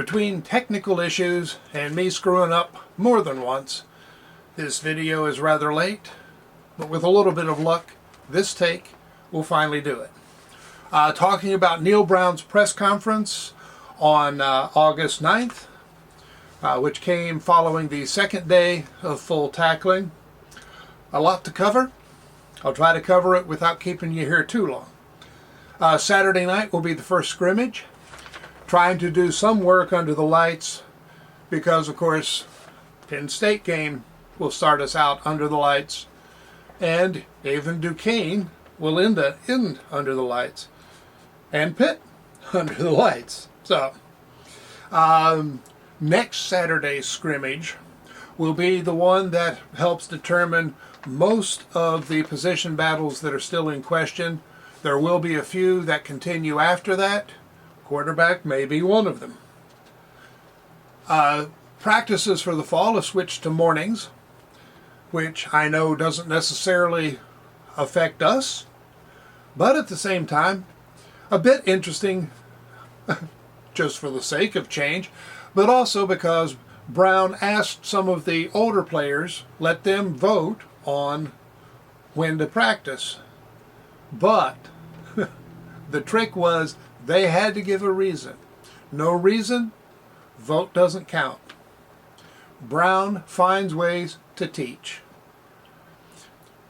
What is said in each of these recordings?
Between technical issues and me screwing up more than once, this video is rather late, but with a little bit of luck, this take will finally do it. Talking about Neal Brown's press conference on August 9th, which came following the second day of full tackling. A lot to cover. I'll try to cover it without keeping you here too long. Saturday night will be the first scrimmage. Trying to do some work under the lights because, of course, Penn State game will start us out under the lights, and even Duquesne will end under the lights, and Pitt under the lights. So, next Saturday's scrimmage will be the one that helps determine most of the position battles that are still in question. There will be a few that continue after that. Quarterback may be one of them. Practices for the fall have switched to mornings, which I know doesn't necessarily affect us, but at the same time, a bit interesting just for the sake of change, but also because Brown asked some of the older players, let them vote on when to practice. But the trick was they had to give a reason. No reason, vote doesn't count. Brown finds ways to teach.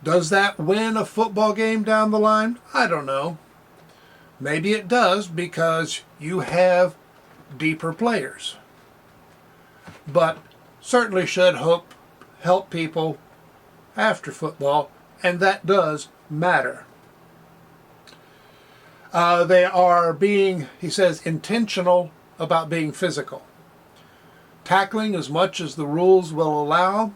Does that win a football game down the line? I don't know. Maybe it does because you have deeper players. But certainly should help people after football, and that does matter. They are being, he says, intentional about being physical. Tackling as much as the rules will allow.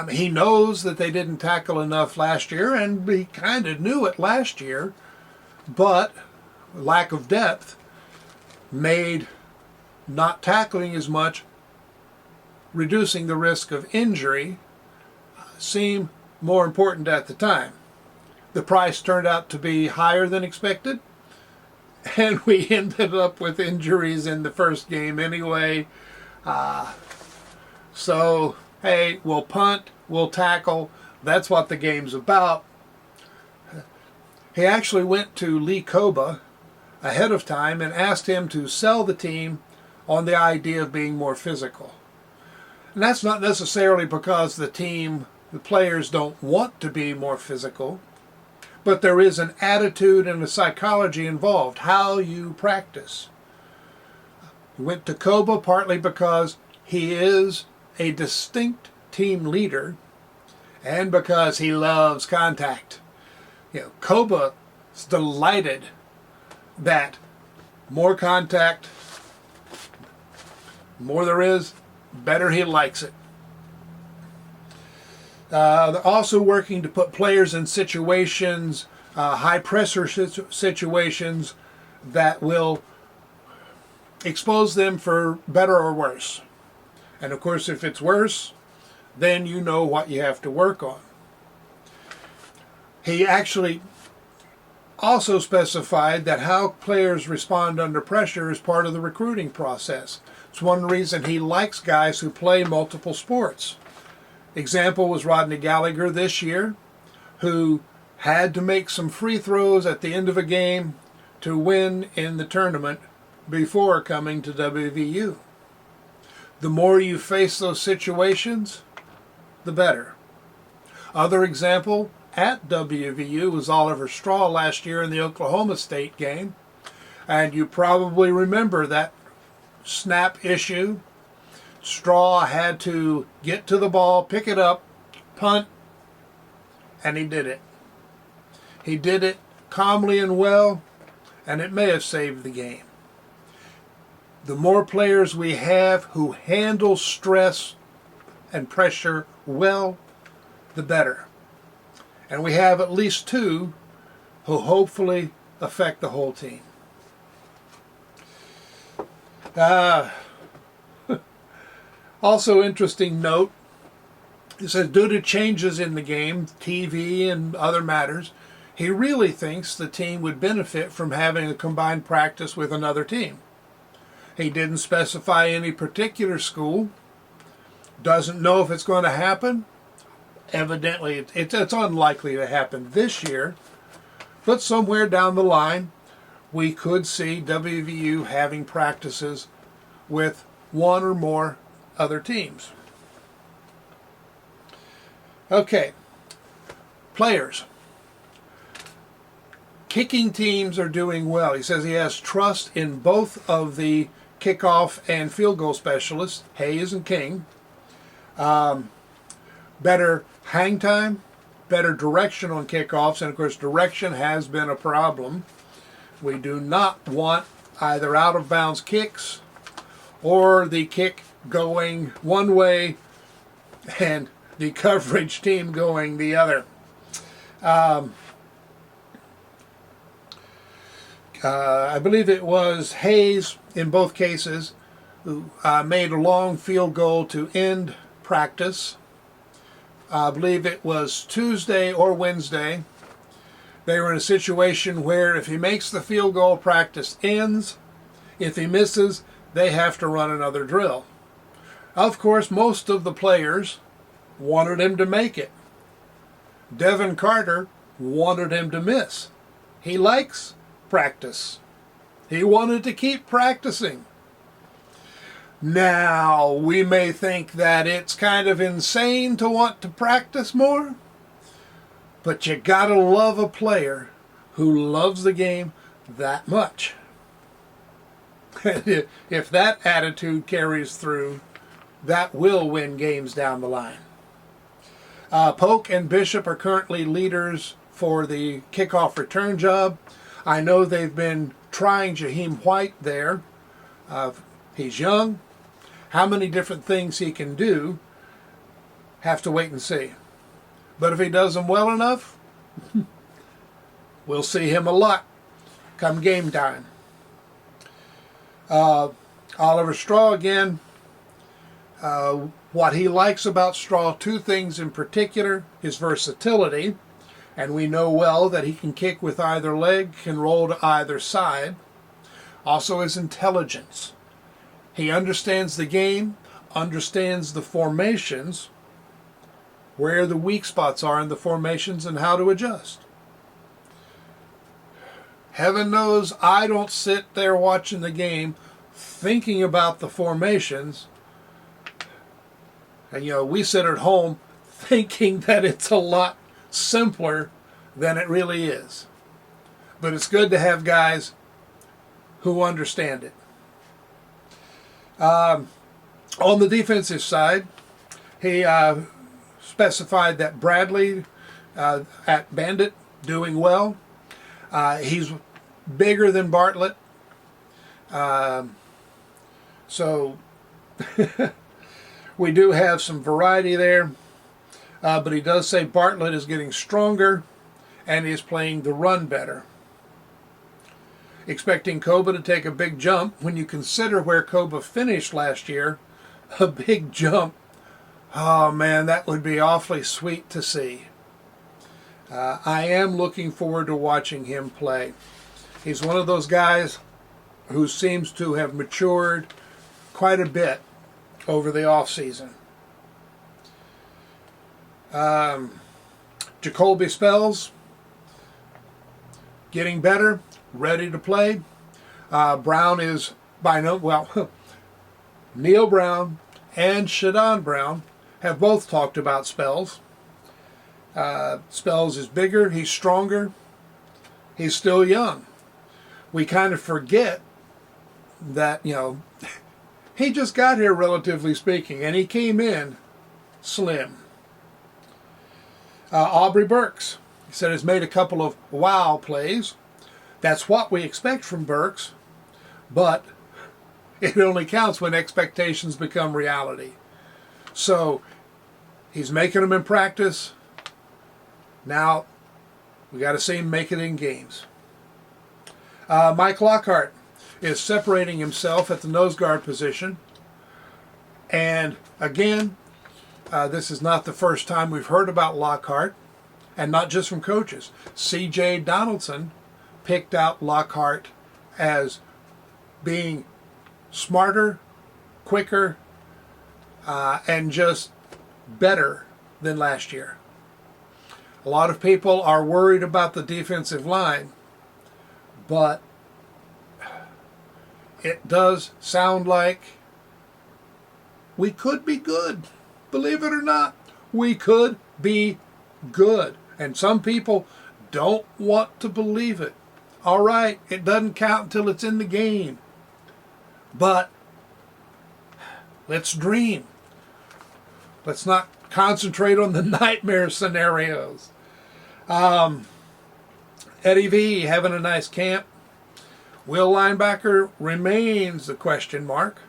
He knows that they didn't tackle enough last year, and he kind of knew it last year, but lack of depth made not tackling as much, reducing the risk of injury, seem more important at the time. The price turned out to be higher than expected, and we ended up with injuries in the first game anyway. So, hey, we'll punt, we'll tackle. That's what the game's about. He actually went to Lee Koba ahead of time and asked him to sell the team on the idea of being more physical. And that's not necessarily because the players don't want to be more physical, but there is an attitude and a psychology involved, how you practice. He went to Koba partly because he is a distinct team leader and because he loves contact. Koba is delighted that more contact, more there is, better he likes it. They're also working to put players in situations, high pressure situations that will expose them for better or worse. And of course, if it's worse, then you know what you have to work on. He actually also specified that how players respond under pressure is part of the recruiting process. It's one reason he likes guys who play multiple sports. Example was Rodney Gallagher this year, who had to make some free throws at the end of a game to win in the tournament before coming to WVU. The more you face those situations, the better. Other example at WVU was Oliver Straw last year in the Oklahoma State game, and you probably remember that snap issue. Straw had to get to the ball, pick it up, punt, and he did it. He did it calmly and well, and it may have saved the game. The more players we have who handle stress and pressure well, the better. And we have at least two who hopefully affect the whole team. Also interesting note, it says due to changes in the game, TV and other matters, he really thinks the team would benefit from having a combined practice with another team. He didn't specify any particular school. Doesn't know if it's going to happen. Evidently, it's unlikely to happen this year. But somewhere down the line, we could see WVU having practices with one or more other teams. Okay, players. Kicking teams are doing well. He says he has trust in both of the kickoff and field goal specialists, Hayes and King. Better hang time, better direction on kickoffs, and of course direction has been a problem. We do not want either out of bounds kicks or the kick going one way and the coverage team going the other. I believe it was Hayes in both cases who made a long field goal to end practice. I believe it was Tuesday or Wednesday. They were in a situation where if he makes the field goal, practice ends. If he misses, they have to run another drill. Of course, most of the players wanted him to make it. Devin Carter wanted him to miss. He likes practice. He wanted to keep practicing. Now, we may think that it's kind of insane to want to practice more, but you gotta love a player who loves the game that much. If that attitude carries through, that will win games down the line. Polk and Bishop are currently leaders for the kickoff return job. I know they've been trying Jaheim White there. He's young. How many different things he can do, have to wait and see. But if he does them well enough, we'll see him a lot come game time. Oliver Straw again. What he likes about Straw, two things in particular: his versatility, and we know well that he can kick with either leg, can roll to either side. Also his intelligence. He understands the game, understands the formations, where the weak spots are in the formations and how to adjust. Heaven knows I don't sit there watching the game thinking about the formations. And we sit at home thinking that it's a lot simpler than it really is. But it's good to have guys who understand it. On the defensive side, he specified that Bradley at Bandit doing well. He's bigger than Bartlett, so we do have some variety there. But he does say Bartlett is getting stronger and is playing the run better. Expecting Koba to take a big jump. When you consider where Koba finished last year, a big jump, oh man, that would be awfully sweet to see. I am looking forward to watching him play. He's one of those guys who seems to have matured quite a bit over the off season. Jacoby Spells, getting better, ready to play. Brown is Neal Brown and Shadon Brown have both talked about Spells. Spells is bigger, he's stronger, he's still young. We kind of forget that, he just got here, relatively speaking, and he came in slim. Aubrey Burks, he said, has made a couple of wow plays. That's what we expect from Burks, but it only counts when expectations become reality. So he's making them in practice. Now we got to see him make it in games. Mike Lockhart is separating himself at the nose guard position. And again, this is not the first time we've heard about Lockhart, and not just from coaches. C.J. Donaldson picked out Lockhart as being smarter, quicker, and just better than last year. A lot of people are worried about the defensive line, but it does sound like we could be good. Believe it or not, we could be good. And some people don't want to believe it. All right, it doesn't count until it's in the game. But let's dream. Let's not concentrate on the nightmare scenarios. Eddie V having a nice camp. Will linebacker remains the question mark.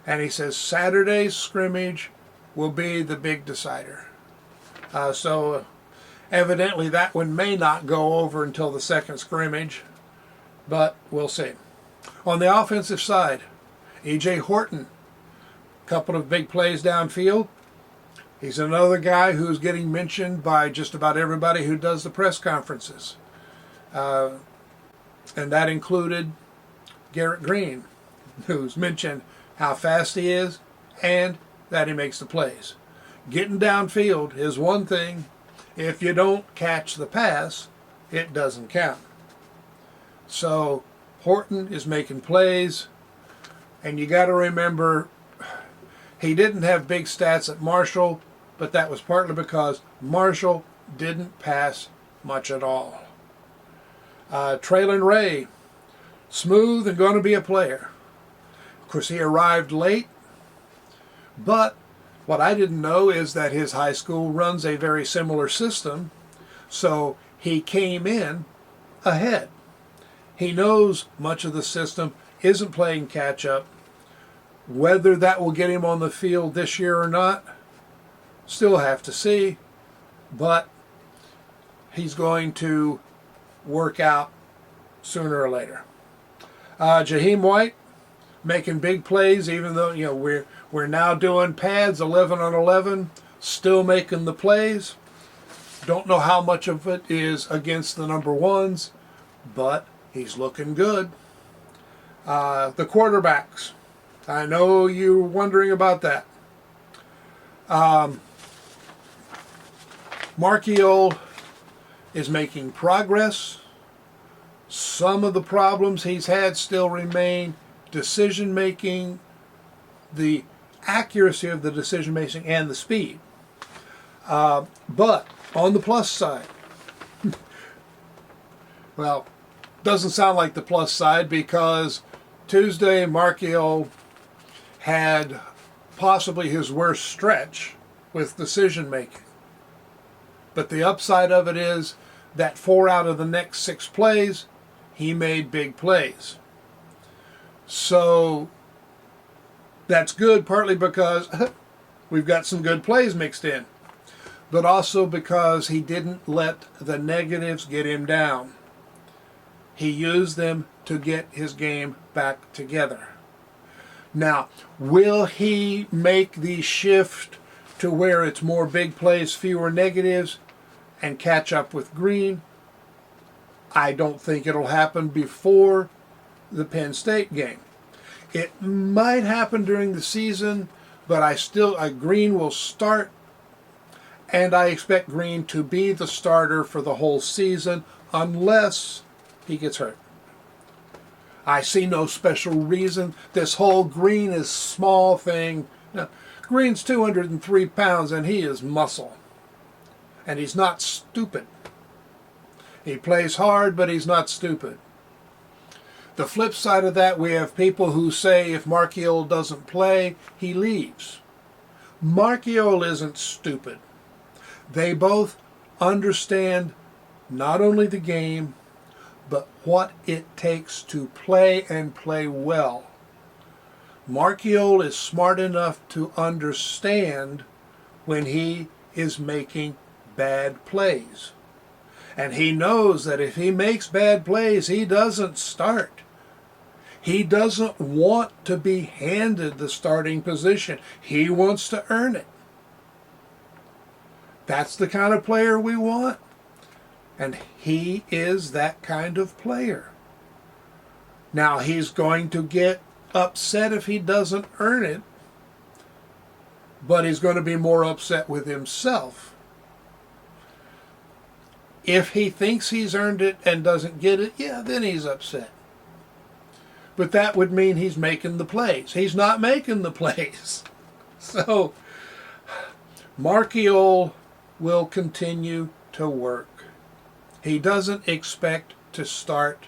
And he says Saturday's scrimmage will be the big decider. So evidently that one may not go over until the second scrimmage, but we'll see. On the offensive side, E.J. Horton, a couple of big plays downfield. He's another guy who's getting mentioned by just about everybody who does the press conferences. And that included Garrett Green, who's mentioned how fast he is and that he makes the plays. Getting downfield is one thing. If you don't catch the pass, it doesn't count. So Horton is making plays, and you got to remember he didn't have big stats at Marshall, but that was partly because Marshall didn't pass much at all. Traylon Ray, smooth and going to be a player. Of course, he arrived late, but what I didn't know is that his high school runs a very similar system, so he came in ahead. He knows much of the system, isn't playing catch-up. Whether that will get him on the field this year or not, still have to see, but he's going to work out sooner or later. Jaheim White making big plays, even though we're now doing pads 11 on 11, still making the plays. Don't know how much of it is against the number ones, but he's looking good. The quarterbacks, I know you're wondering about that. Marchiol is making progress. Some of the problems he's had still remain. Decision making, the accuracy of the decision making, and the speed. But on the plus side, well, doesn't sound like the plus side, because Tuesday Marchiol had possibly his worst stretch with decision making. But the upside of it is that 4 out of the next 6 plays, he made big plays. So that's good, partly because we've got some good plays mixed in, but also because he didn't let the negatives get him down. He used them to get his game back together. Now, will he make the shift to where it's more big plays, fewer negatives, and catch up with Green? I don't think it'll happen before the Penn State game. It might happen during the season, but Green will start, and I expect Green to be the starter for the whole season unless he gets hurt. I see no special reason. This whole Green is small thing. Now, Green's 203 pounds, and he is muscle. And he's not stupid. He plays hard, but he's not stupid. The flip side of that, we have people who say if Marchiol doesn't play, he leaves. Marchiol isn't stupid. They both understand not only the game, but what it takes to play and play well. Marchiol is smart enough to understand when he is making bad plays. And he knows that if he makes bad plays, he doesn't start. He doesn't want to be handed the starting position. He wants to earn it. That's the kind of player we want. And he is that kind of player. Now, he's going to get upset if he doesn't earn it, but he's going to be more upset with himself. If he thinks he's earned it and doesn't get it, yeah, then he's upset. But that would mean he's making the plays. He's not making the plays. So Marchiol will continue to work. He doesn't expect to start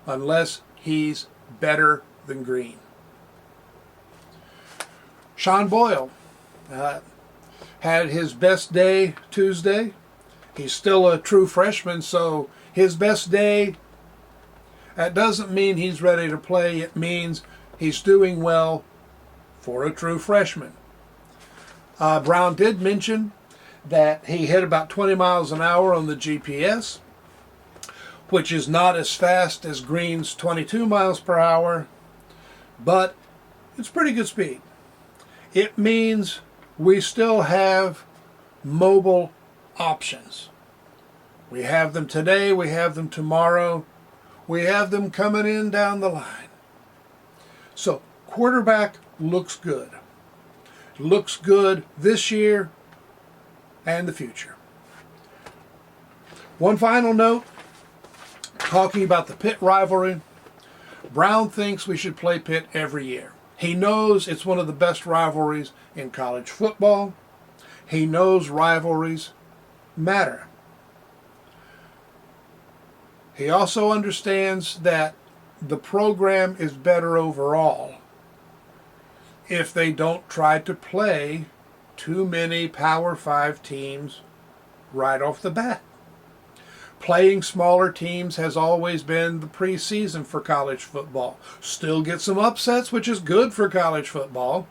unless he's better than Green. Sean Boyle had his best day Tuesday. He's still a true freshman, so his best day, that doesn't mean he's ready to play. It means he's doing well for a true freshman. Brown did mention that he hit about 20 miles an hour on the GPS, which is not as fast as Green's 22 miles per hour, but it's pretty good speed. It means we still have mobile options. We have them today, we have them tomorrow, we have them coming in down the line. So quarterback looks good. Looks good this year and the future. One final note, talking about the Pitt rivalry. Brown thinks we should play Pitt every year. He knows it's one of the best rivalries in college football. He knows rivalries matter. He also understands that the program is better overall if they don't try to play too many Power 5 teams right off the bat. Playing smaller teams has always been the preseason for college football. Still get some upsets, which is good for college football.